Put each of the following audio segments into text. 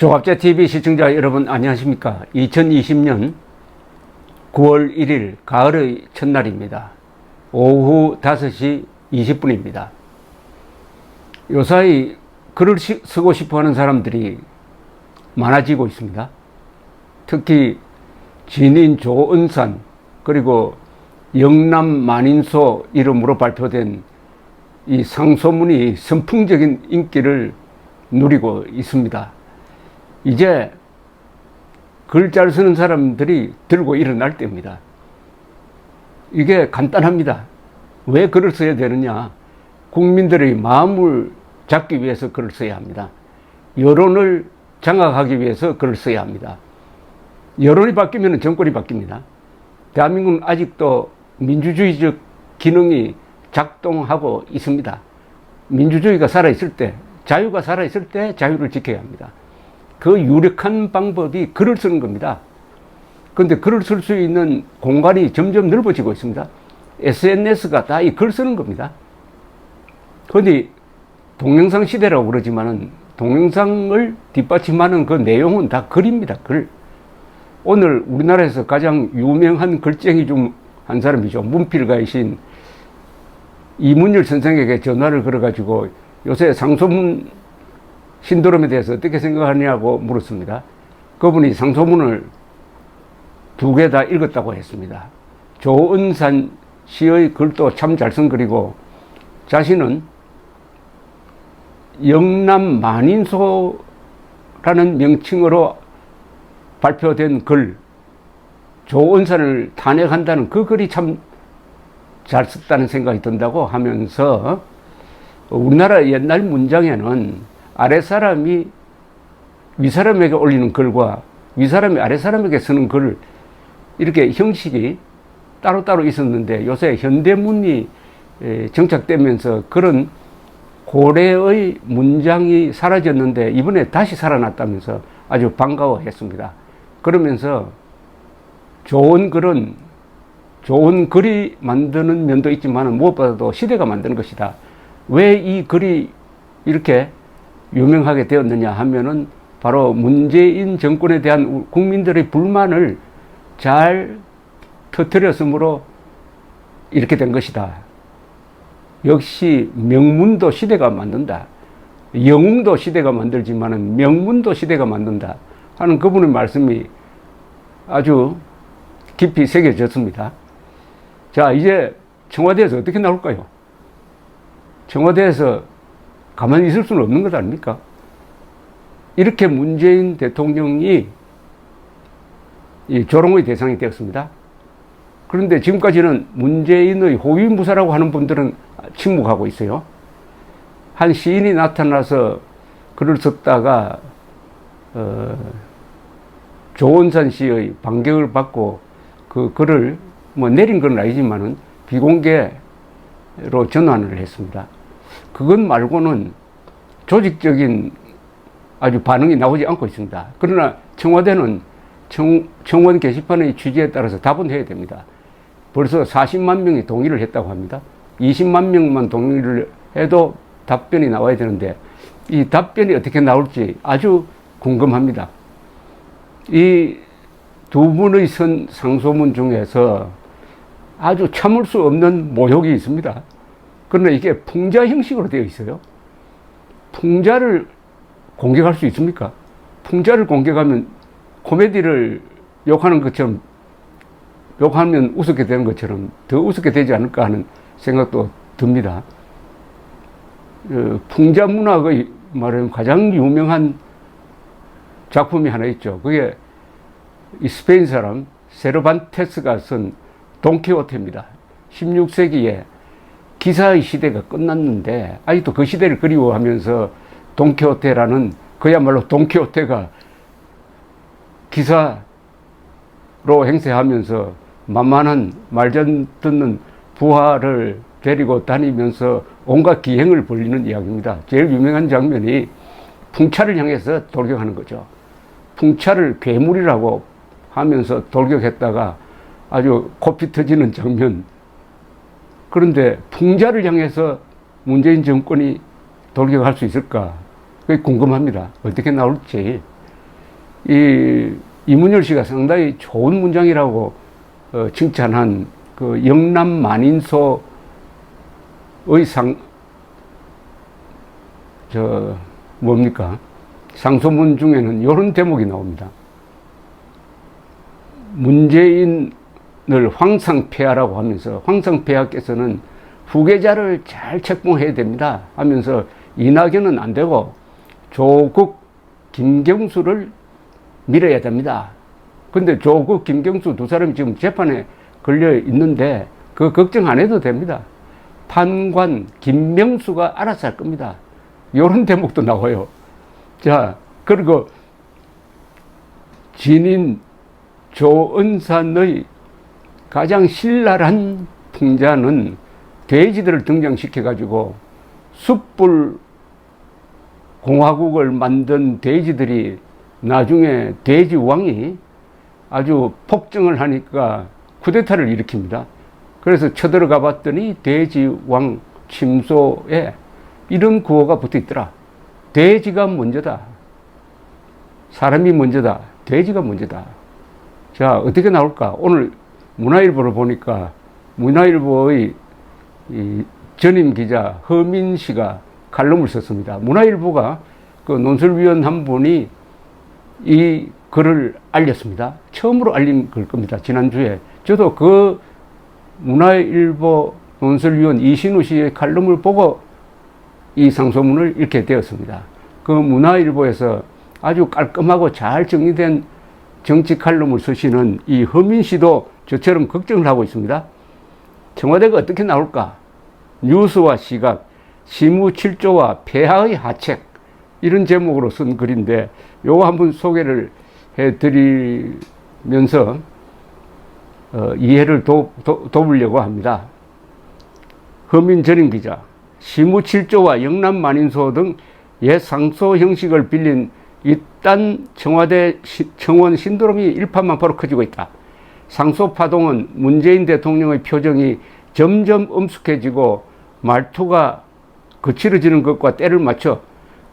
조갑제TV 시청자 여러분 안녕하십니까. 2020년 9월 1일 가을의 첫날입니다. 오후 5시 20분입니다. 요사이 글을 쓰고 싶어 하는 사람들이 많아지고 있습니다. 특히 진인 조은산 그리고 영남 만인소 이름으로 발표된 이 상소문이 선풍적인 인기를 누리고 있습니다. 이제 글 잘 쓰는 사람들이 들고 일어날 때입니다. 이게 간단합니다. 왜 글을 써야 되느냐? 국민들의 마음을 잡기 위해서 글을 써야 합니다. 여론을 장악하기 위해서 글을 써야 합니다. 여론이 바뀌면 정권이 바뀝니다. 대한민국은 아직도 민주주의적 기능이 작동하고 있습니다. 민주주의가 살아있을 때, 자유가 살아있을 때 자유를 지켜야 합니다. 그 유력한 방법이 글을 쓰는 겁니다. 그런데 글을 쓸 수 있는 공간이 점점 넓어지고 있습니다. SNS가 다 이 글 쓰는 겁니다. 그런데 동영상 시대라고 그러지만은 동영상을 뒷받침하는 그 내용은 다 글입니다. 글. 오늘 우리나라에서 가장 유명한 글쟁이 중 한 사람이죠. 문필가이신 이문율 선생에게 전화를 걸어가지고 요새 상소문 신드롬에 대해서 어떻게 생각하냐고 물었습니다. 그분이 상소문을 2개 다 읽었다고 했습니다. 조은산 씨의 글도 참 잘 쓴 글이고 자신은 영남 만인소라는 명칭으로 발표된 글, 조은산을 탄핵한다는 그 글이 참 잘 썼다는 생각이 든다고 하면서 우리나라 옛날 문장에는 아랫사람이 윗사람에게 올리는 글과 윗사람이 아랫사람에게 쓰는 글 이렇게 형식이 따로따로 있었는데 요새 현대문이 정착되면서 그런 고래의 문장이 사라졌는데 이번에 다시 살아났다면서 아주 반가워했습니다. 그러면서 좋은 글은 좋은 글이 만드는 면도 있지만 무엇보다도 시대가 만드는 것이다. 왜 이 글이 이렇게 유명하게 되었느냐 하면은 바로 문재인 정권에 대한 국민들의 불만을 잘 터뜨렸으므로 이렇게 된 것이다. 역시 명문도 시대가 만든다. 영웅도 시대가 만들지만은 명문도 시대가 만든다 하는 그분의 말씀이 아주 깊이 새겨졌습니다. 자, 이제 청와대에서 어떻게 나올까요? 청와대에서 가만히 있을 수는 없는 것 아닙니까? 이렇게 문재인 대통령이 이 조롱의 대상이 되었습니다. 그런데 지금까지는 문재인의 호위무사라고 하는 분들은 침묵하고 있어요. 한 시인이 나타나서 글을 썼다가 조은산 씨의 반격을 받고 그 글을 뭐 내린 건 아니지만은 비공개로 전환을 했습니다. 그것 말고는 조직적인 아주 반응이 나오지 않고 있습니다. 그러나 청와대는 청원 게시판의 취지에 따라서 답은 해야 됩니다. 벌써 40만 명이 동의를 했다고 합니다. 20만 명만 동의를 해도 답변이 나와야 되는데 이 답변이 어떻게 나올지 아주 궁금합니다. 이 두 분의 쓴 상소문 중에서 아주 참을 수 없는 모욕이 있습니다. 그러나 이게 풍자 형식으로 되어 있어요. 풍자를 공격할 수 있습니까? 풍자를 공격하면 코미디를 욕하는 것처럼 욕하면 우습게 되는 것처럼 더 우습게 되지 않을까 하는 생각도 듭니다. 풍자 문학의 말하면 가장 유명한 작품이 하나 있죠. 그게 이 스페인 사람 세르반테스가 쓴 돈키호테입니다. 16세기에 기사의 시대가 끝났는데 아직도 그 시대를 그리워하면서 돈키호테라는 그야말로 돈키호테가 기사로 행세하면서 만만한 말 잘 듣는 부하를 데리고 다니면서 온갖 기행을 벌이는 이야기입니다. 제일 유명한 장면이 풍차를 향해서 돌격하는 거죠. 풍차를 괴물이라고 하면서 돌격했다가 아주 코피 터지는 장면. 그런데 풍자를 향해서 문재인 정권이 돌격할 수 있을까? 그게 궁금합니다. 어떻게 나올지. 이 이문열 씨가 상당히 좋은 문장이라고 칭찬한 그 영남 만인소의 상소문 중에는 이런 대목이 나옵니다. 문재인을 황상폐하라고 하면서 황상폐하께서는 후계자를 잘 책봉해야 됩니다 하면서 이낙연은 안 되고 조국 김경수를 밀어야 됩니다. 근데 조국 김경수 두 사람이 지금 재판에 걸려 있는데 그 걱정 안 해도 됩니다. 판관 김명수가 알아서 할 겁니다. 이런 대목도 나와요. 자, 그리고 진인 조은산의 가장 신랄한 풍자는 돼지들을 등장시켜가지고 숯불 공화국을 만든 돼지들이 나중에 돼지왕이 아주 폭정을 하니까 쿠데타를 일으킵니다. 그래서 쳐들어가 봤더니 돼지왕 침소에 이런 구호가 붙어 있더라. 돼지가 먼저다. 사람이 먼저다. 돼지가 먼저다. 자, 어떻게 나올까? 오늘 문화일보를 보니까 문화일보의 전임 기자 허민 씨가 칼럼을 썼습니다. 문화일보가 그 논설위원 한 분이 이 글을 알렸습니다. 처음으로 알린 걸 겁니다. 지난주에. 저도 그 문화일보 논설위원 이신우 씨의 칼럼을 보고 이 상소문을 읽게 되었습니다. 그 문화일보에서 아주 깔끔하고 잘 정리된 정치 칼럼을 쓰시는 이 허민 씨도 저처럼 걱정을 하고 있습니다. 청와대가 어떻게 나올까? 뉴스와 시각, 시무 7조와 폐하의 하책, 이런 제목으로 쓴 글인데 요거 한번 소개를 해드리면서 이해를 돕으려고 합니다. 허민 전임 기자, 시무 7조와 영남 만인소 등 옛 상소 형식을 빌린 이딴 청와대 청원 신도롬이 일파만파로 커지고 있다. 상소 파동은 문재인 대통령의 표정이 점점 엄숙해지고 말투가 거칠어지는 것과 때를 맞춰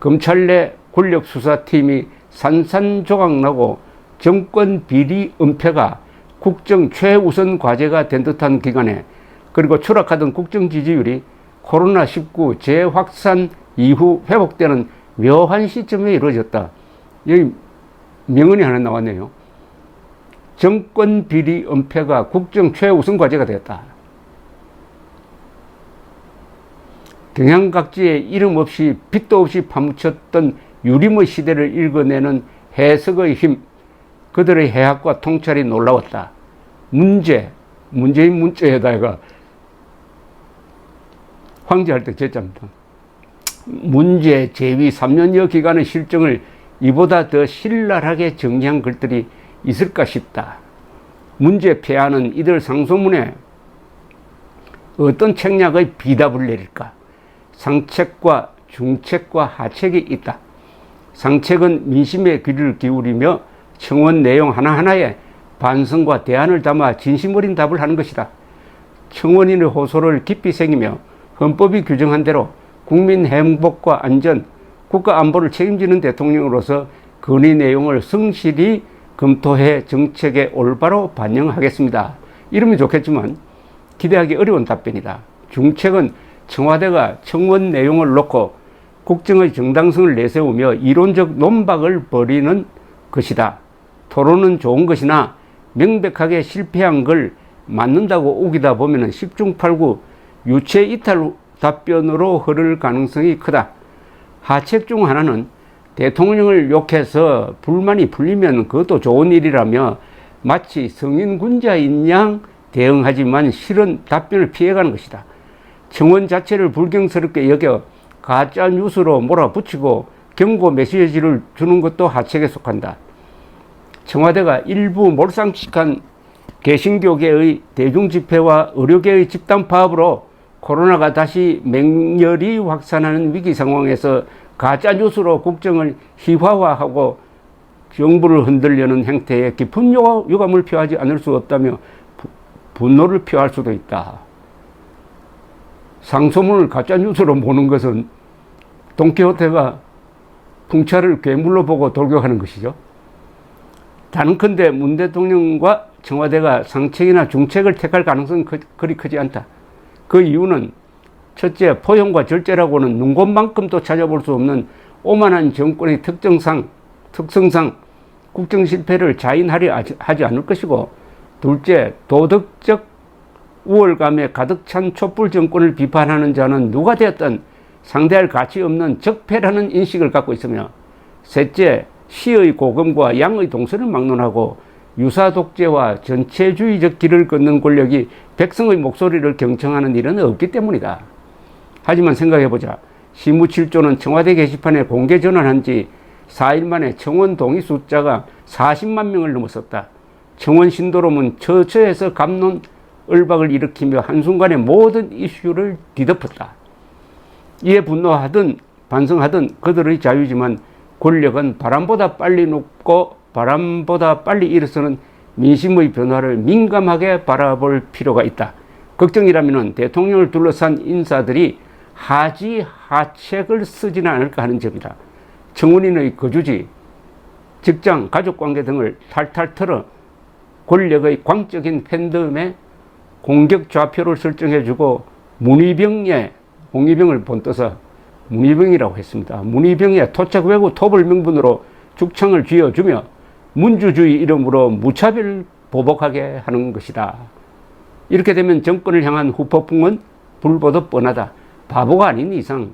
검찰 내 권력수사팀이 산산조각나고 정권 비리 은폐가 국정 최우선 과제가 된 듯한 기간에, 그리고 추락하던 국정 지지율이 코로나19 재확산 이후 회복되는 묘한 시점에 이루어졌다. 여기 명언이 하나 나왔네요. 정권 비리 은폐가 국정 최우선 과제가 되었다. 경향 각지에 이름 없이 빛도 없이 파묻혔던 유림의 시대를 읽어내는 해석의 힘, 그들의 해학과 통찰이 놀라웠다. 문재인 문자에다가 황제할 때 제자입니다. 문제 재위 3년여 기간의 실정을 이보다 더 신랄하게 정리한 글들이 있을까 싶다. 문제 폐하는 이들 상소문에 어떤 책략의 비답을 내릴까? 상책과 중책과 하책이 있다. 상책은 민심의 귀를 기울이며 청원 내용 하나하나에 반성과 대안을 담아 진심 어린 답을 하는 것이다. 청원인의 호소를 깊이 새기며 헌법이 규정한 대로 국민 행복과 안전, 국가 안보를 책임지는 대통령으로서 건의 내용을 성실히 검토해 정책에 올바로 반영하겠습니다. 이러면 좋겠지만 기대하기 어려운 답변이다. 중책은 청와대가 청원 내용을 놓고 국정의 정당성을 내세우며 이론적 논박을 벌이는 것이다. 토론은 좋은 것이나 명백하게 실패한 걸 맞는다고 우기다 보면 10중 8구 유체 이탈 답변으로 흐를 가능성이 크다. 하책 중 하나는 대통령을 욕해서 불만이 풀리면 그것도 좋은 일이라며 마치 성인군자인 양 대응하지만 실은 답변을 피해가는 것이다. 청원 자체를 불경스럽게 여겨 가짜 뉴스로 몰아붙이고 경고 메시지를 주는 것도 하책에 속한다. 청와대가 일부 몰상식한 개신교계의 대중집회와 의료계의 집단 파업으로 코로나가 다시 맹렬히 확산하는 위기 상황에서 가짜 뉴스로 국정을 희화화하고 정부를 흔들려는 행태에 깊은 유감을 표하지 않을 수 없다며 분노를 표할 수도 있다. 상소문을 가짜 뉴스로 보는 것은 돈키호테가 풍차를 괴물로 보고 돌격하는 것이죠. 단언컨대 문 대통령과 청와대가 상책이나 중책을 택할 가능성은 그리 크지 않다. 그 이유는 첫째, 포용과 절제라고는 눈곱만큼도 찾아볼 수 없는 오만한 정권의 특성상 국정 실패를 자인하려 하지 않을 것이고, 둘째, 도덕적 우월감에 가득 찬 촛불 정권을 비판하는 자는 누가 되었든 상대할 가치 없는 적폐라는 인식을 갖고 있으며, 셋째, 시의 고금과 양의 동서를 막론하고 유사 독재와 전체주의적 길을 걷는 권력이 백성의 목소리를 경청하는 일은 없기 때문이다. 하지만 생각해보자. 시무7조는 청와대 게시판에 공개 전환한 지 4일 만에 청원 동의 숫자가 40만 명을 넘었었다. 청원 신도롬은 처처해서 갑론을박을 일으키며 한순간에 모든 이슈를 뒤덮었다. 이에 분노하든 반성하든 그들의 자유지만, 권력은 바람보다 빨리 녹고 바람보다 빨리 일어서는 민심의 변화를 민감하게 바라볼 필요가 있다. 걱정이라면 대통령을 둘러싼 인사들이 하지하책을 쓰지는 않을까 하는 점이다. 청원인의 거주지, 직장, 가족관계 등을 탈탈 털어 권력의 광적인 팬덤에 공격 좌표를 설정해주고 홍위병을 본떠서 문희병이라고 했습니다. 문희병의 토착 외구 토벌 명분으로 죽창을 쥐어주며 민주주의 이름으로 무차별 보복하게 하는 것이다. 이렇게 되면 정권을 향한 후폭풍은 불보듯 뻔하다. 바보가 아닌 이상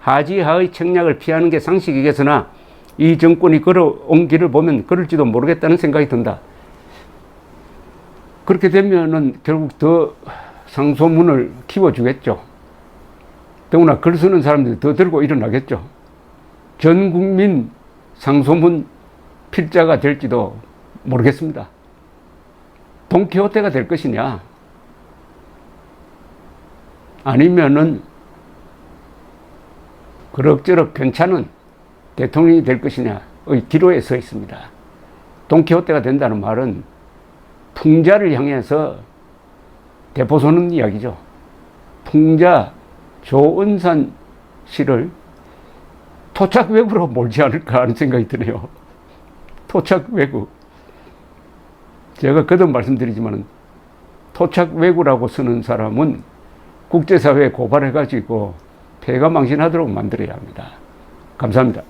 하지하의 책략을 피하는 게 상식이겠으나 이 정권이 걸어온 길을 보면 그럴지도 모르겠다는 생각이 든다. 그렇게 되면은 결국 더 상소문을 키워주겠죠. 더구나 글 쓰는 사람들이 더 들고 일어나겠죠. 전 국민 상소문 필자가 될지도 모르겠습니다. 돈키호테가 될 것이냐, 아니면은 그럭저럭 괜찮은 대통령이 될 것이냐의 기로에 서 있습니다. 돈키호테가 된다는 말은 풍자를 향해서 대포 쏘는 이야기죠. 풍자 조은산 씨를 토착 외구로 몰지 않을까 하는 생각이 드네요. 토착 외구. 제가 거듭 말씀드리지만 토착 외구라고 쓰는 사람은 국제사회에 고발해가지고 폐가 망신하도록 만들어야 합니다. 감사합니다.